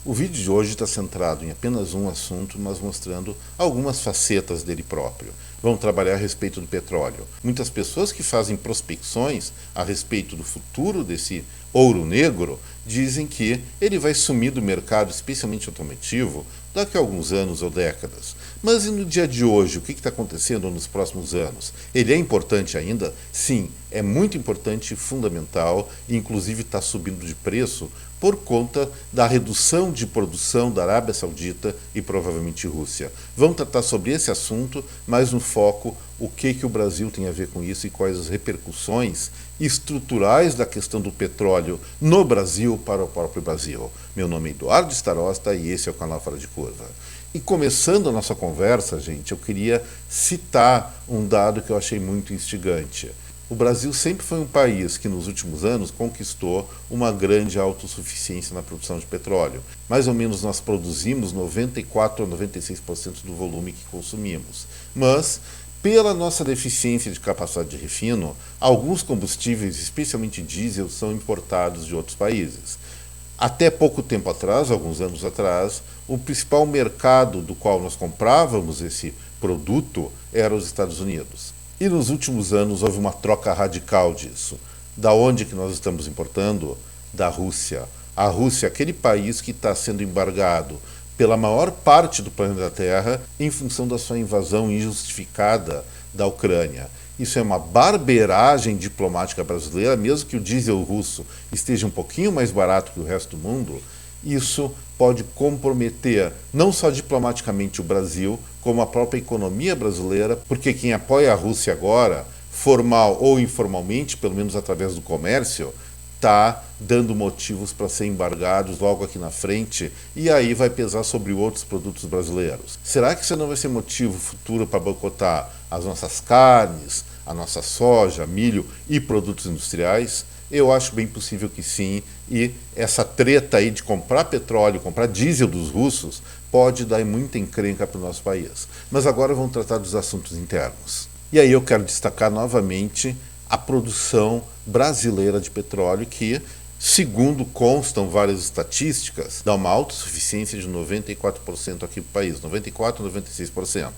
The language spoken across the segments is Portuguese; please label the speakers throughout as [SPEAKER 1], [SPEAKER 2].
[SPEAKER 1] O vídeo de hoje está centrado em apenas um assunto, mas mostrando algumas facetas dele próprio. Vamos trabalhar a respeito do petróleo. Muitas pessoas que fazem prospecções a respeito do futuro desse ouro negro dizem que ele vai sumir do mercado, especialmente automotivo, daqui a alguns anos ou décadas. Mas e no dia de hoje, o que está acontecendo nos próximos anos? Ele é importante ainda? Sim, é muito importante e fundamental, e inclusive está subindo de preço por conta da redução de produção da Arábia Saudita e provavelmente Rússia. Vamos tratar sobre esse assunto, mas no foco o que o Brasil tem a ver com isso e quais as repercussões estruturais da questão do petróleo no Brasil para o próprio Brasil. Meu nome é Eduardo Starosta e esse é o canal Fora de Curva. E começando a nossa conversa, gente, eu queria citar um dado que eu achei muito instigante. O Brasil sempre foi um país que nos últimos anos conquistou uma grande autossuficiência na produção de petróleo. Mais ou menos nós produzimos 94 a 96% do volume que consumimos. Mas, pela nossa deficiência de capacidade de refino, alguns combustíveis, especialmente diesel, são importados de outros países. Até pouco tempo atrás, alguns anos atrás, o principal mercado do qual nós comprávamos esse produto era os Estados Unidos. E nos últimos anos houve uma troca radical disso. Da onde que nós estamos importando? Da Rússia. A Rússia, aquele país que está sendo embargado pela maior parte do planeta Terra em função da sua invasão injustificada da Ucrânia. Isso é uma barbeiragem diplomática brasileira, mesmo que o diesel russo esteja um pouquinho mais barato que o resto do mundo, isso pode comprometer não só diplomaticamente o Brasil, como a própria economia brasileira, porque quem apoia a Rússia agora, formal ou informalmente, pelo menos através do comércio, está dando motivos para ser embargados logo aqui na frente, e aí vai pesar sobre outros produtos brasileiros. Será que isso não vai ser motivo futuro para boicotar as nossas carnes, a nossa soja, milho e produtos industriais? Eu acho bem possível que sim, e essa treta aí de comprar petróleo, comprar diesel dos russos, pode dar muita encrenca para o nosso país. Mas agora vamos tratar dos assuntos internos. E aí eu quero destacar novamente a produção brasileira de petróleo que, segundo constam várias estatísticas, dá uma autossuficiência de 94% aqui no país, 94% a 96%.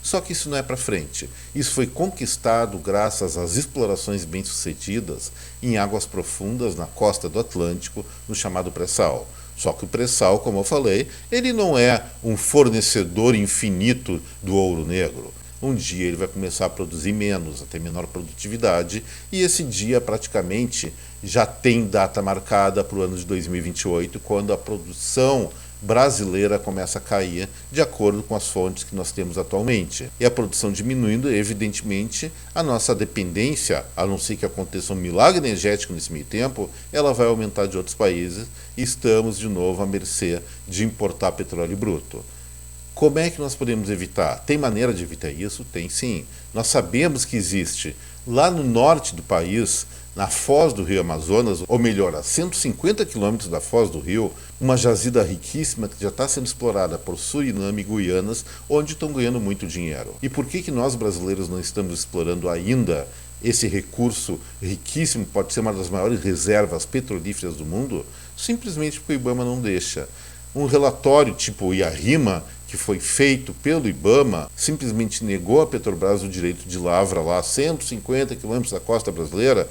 [SPEAKER 1] Só que isso não é para frente. Isso foi conquistado graças às explorações bem-sucedidas em águas profundas na costa do Atlântico, no chamado pré-sal. Só que o pré-sal, como eu falei, ele não é um fornecedor infinito do ouro negro. Um dia ele vai começar a produzir menos, a ter menor produtividade, e esse dia praticamente já tem data marcada para o ano de 2028, quando a produção brasileira começa a cair de acordo com as fontes que nós temos atualmente. E a produção diminuindo, evidentemente, a nossa dependência, a não ser que aconteça um milagre energético nesse meio tempo, ela vai aumentar de outros países e estamos de novo à mercê de importar petróleo bruto. Como é que nós podemos evitar? Tem maneira de evitar isso? Tem sim. Nós sabemos que existe lá no norte do país, na foz do rio Amazonas, ou melhor, a 150 quilômetros da foz do rio, uma jazida riquíssima que já está sendo explorada por Suriname e Guianas, onde estão ganhando muito dinheiro. E por que nós brasileiros não estamos explorando ainda esse recurso riquíssimo, pode ser uma das maiores reservas petrolíferas do mundo? Simplesmente porque o IBAMA não deixa. Um relatório tipo o IARIMA, que foi feito pelo IBAMA, simplesmente negou a Petrobras o direito de lavra lá a 150 quilômetros da costa brasileira,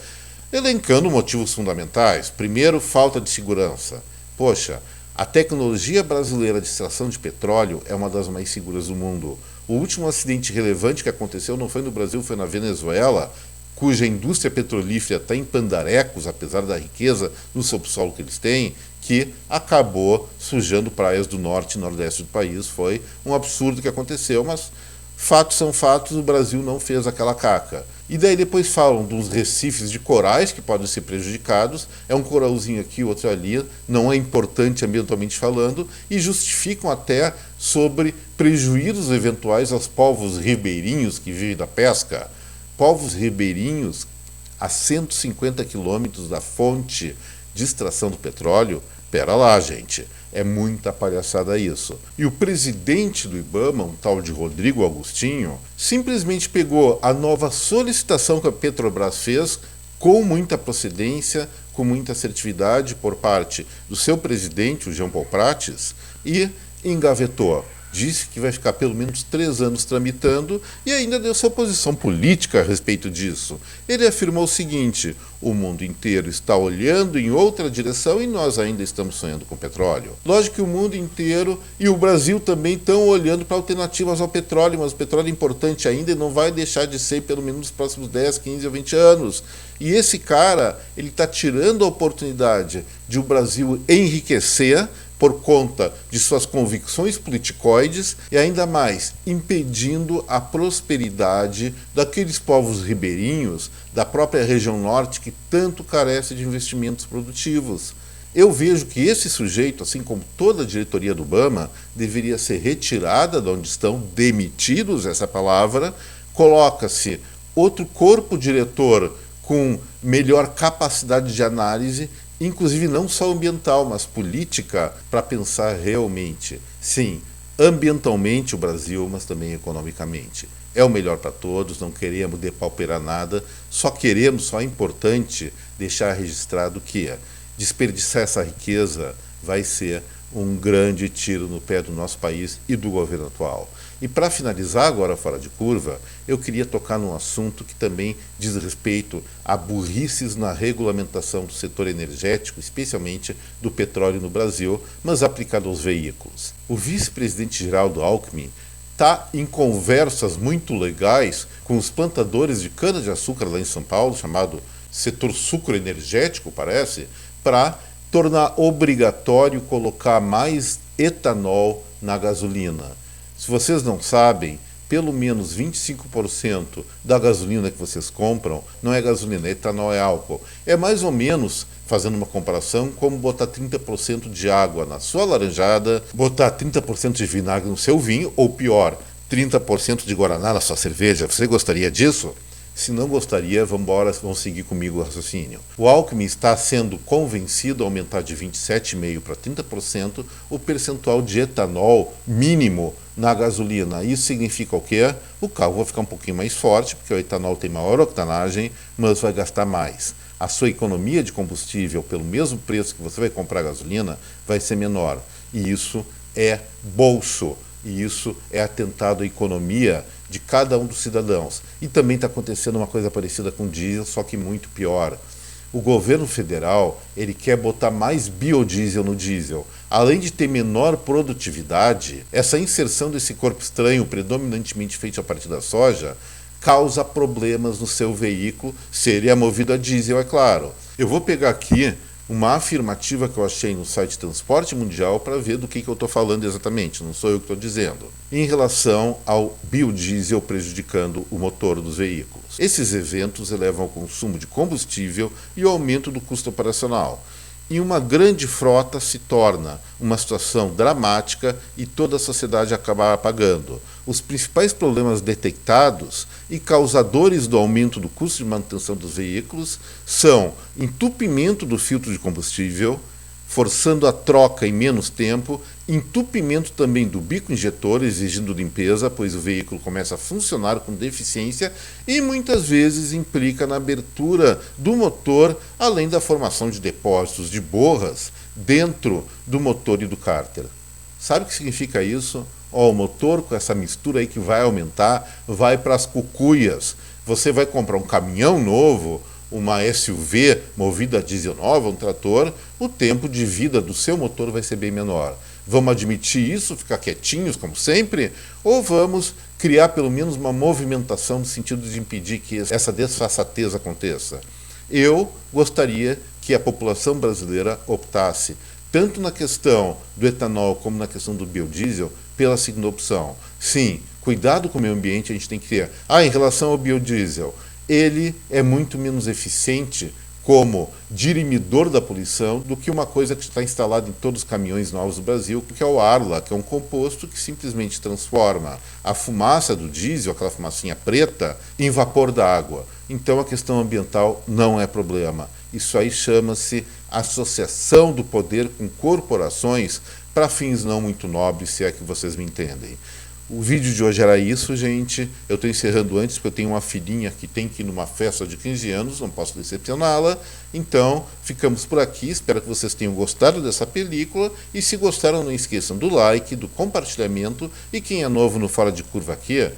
[SPEAKER 1] elencando motivos fundamentais. Primeiro, falta de segurança. Poxa, a tecnologia brasileira de extração de petróleo é uma das mais seguras do mundo. O último acidente relevante que aconteceu não foi no Brasil, foi na Venezuela, cuja indústria petrolífera está em pandarecos, apesar da riqueza no subsolo que eles têm, que acabou sujando praias do norte e nordeste do país. Foi um absurdo que aconteceu, mas fatos são fatos, o Brasil não fez aquela caca. E daí depois falam dos recifes de corais que podem ser prejudicados, é um coralzinho aqui, outro ali, não é importante ambientalmente falando, e justificam até sobre prejuízos eventuais aos povos ribeirinhos que vivem da pesca. Povos ribeirinhos a 150 quilômetros da fonte de extração do petróleo. Pera lá, gente, é muita palhaçada isso. E o presidente do IBAMA, um tal de Rodrigo Agostinho, simplesmente pegou a nova solicitação que a Petrobras fez com muita procedência, com muita assertividade por parte do seu presidente, o Jean Paul Prates, e engavetou. Disse que vai ficar pelo menos 3 anos tramitando e ainda deu sua posição política a respeito disso. Ele afirmou o seguinte: o mundo inteiro está olhando em outra direção e nós ainda estamos sonhando com petróleo. Lógico que o mundo inteiro e o Brasil também estão olhando para alternativas ao petróleo, mas o petróleo é importante ainda e não vai deixar de ser pelo menos nos próximos 10, 15 ou 20 anos. E esse cara, ele está tirando a oportunidade de o Brasil enriquecer por conta de suas convicções politicoides e ainda mais impedindo a prosperidade daqueles povos ribeirinhos da própria região norte que tanto carece de investimentos produtivos. Eu vejo que esse sujeito, assim como toda a diretoria do Bama, deveria ser retirada de onde estão, demitidos, essa palavra, coloca-se outro corpo diretor com melhor capacidade de análise, inclusive não só ambiental, mas política, para pensar realmente, sim, ambientalmente o Brasil, mas também economicamente. É o melhor para todos, não queremos depauperar nada, só é importante deixar registrado que desperdiçar essa riqueza vai ser um grande tiro no pé do nosso país e do governo atual. E para finalizar agora fora de curva, eu queria tocar num assunto que também diz respeito a burrices na regulamentação do setor energético, especialmente do petróleo no Brasil, mas aplicado aos veículos. O vice-presidente Geraldo Alckmin está em conversas muito legais com os plantadores de cana-de-açúcar lá em São Paulo, chamado setor sucroenergético, parece, para tornar obrigatório colocar mais etanol na gasolina. Se vocês não sabem, pelo menos 25% da gasolina que vocês compram não é gasolina, é etanol, é álcool. É mais ou menos, fazendo uma comparação, como botar 30% de água na sua laranjada, botar 30% de vinagre no seu vinho, ou pior, 30% de guaraná na sua cerveja. Você gostaria disso? Se não gostaria, vamos seguir comigo o raciocínio. O Alckmin está sendo convencido a aumentar de 27,5% para 30% o percentual de etanol mínimo na gasolina. Isso significa o quê? O carro vai ficar um pouquinho mais forte, porque o etanol tem maior octanagem, mas vai gastar mais. A sua economia de combustível, pelo mesmo preço que você vai comprar gasolina, vai ser menor. E isso é bolso. E isso é atentado à economia de cada um dos cidadãos. E também está acontecendo uma coisa parecida com o diesel, só que muito pior. O governo federal, ele quer botar mais biodiesel no diesel. Além de ter menor produtividade, essa inserção desse corpo estranho, predominantemente feito a partir da soja, causa problemas no seu veículo, se ele é movido a diesel, é claro. Eu vou pegar aqui uma afirmativa que eu achei no site Transporte Mundial para ver do que eu estou falando exatamente, não sou eu que estou dizendo, em relação ao biodiesel prejudicando o motor dos veículos. Esses eventos elevam o consumo de combustível e o aumento do custo operacional. E uma grande frota se torna uma situação dramática e toda a sociedade acaba pagando. Os principais problemas detectados e causadores do aumento do custo de manutenção dos veículos são entupimento do filtro de combustível, forçando a troca em menos tempo, entupimento também do bico injetor, exigindo limpeza, pois o veículo começa a funcionar com deficiência e muitas vezes implica na abertura do motor, além da formação de depósitos de borras dentro do motor e do cárter. Sabe o que significa isso? O motor com essa mistura aí que vai aumentar, vai para as cucuias. Você vai comprar um caminhão novo, uma SUV movida a diesel nova, um trator, o tempo de vida do seu motor vai ser bem menor. Vamos admitir isso, ficar quietinhos como sempre, ou vamos criar pelo menos uma movimentação no sentido de impedir que essa desfaçatez aconteça? Eu gostaria que a população brasileira optasse, tanto na questão do etanol como na questão do biodiesel, pela segunda opção. Sim, cuidado com o meio ambiente a gente tem que ter. Em relação ao biodiesel, ele é muito menos eficiente como dirimidor da poluição do que uma coisa que está instalada em todos os caminhões novos do Brasil, que é o Arla, que é um composto que simplesmente transforma a fumaça do diesel, aquela fumacinha preta, em vapor da água. Então a questão ambiental não é problema. Isso aí chama-se associação do poder com corporações para fins não muito nobres, se é que vocês me entendem. O vídeo de hoje era isso, gente. Eu estou encerrando antes porque eu tenho uma filhinha que tem que ir numa festa de 15 anos, não posso decepcioná-la. Então, ficamos por aqui. Espero que vocês tenham gostado dessa película. E se gostaram, não esqueçam do like, do compartilhamento. E quem é novo no Fora de Curva aqui,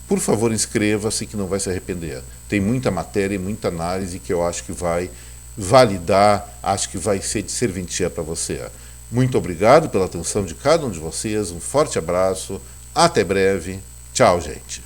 [SPEAKER 1] por favor, inscreva-se que não vai se arrepender. Tem muita matéria e muita análise que eu acho que vai validar, acho que vai ser de serventia para você. Muito obrigado pela atenção de cada um de vocês. Um forte abraço. Até breve. Tchau, gente.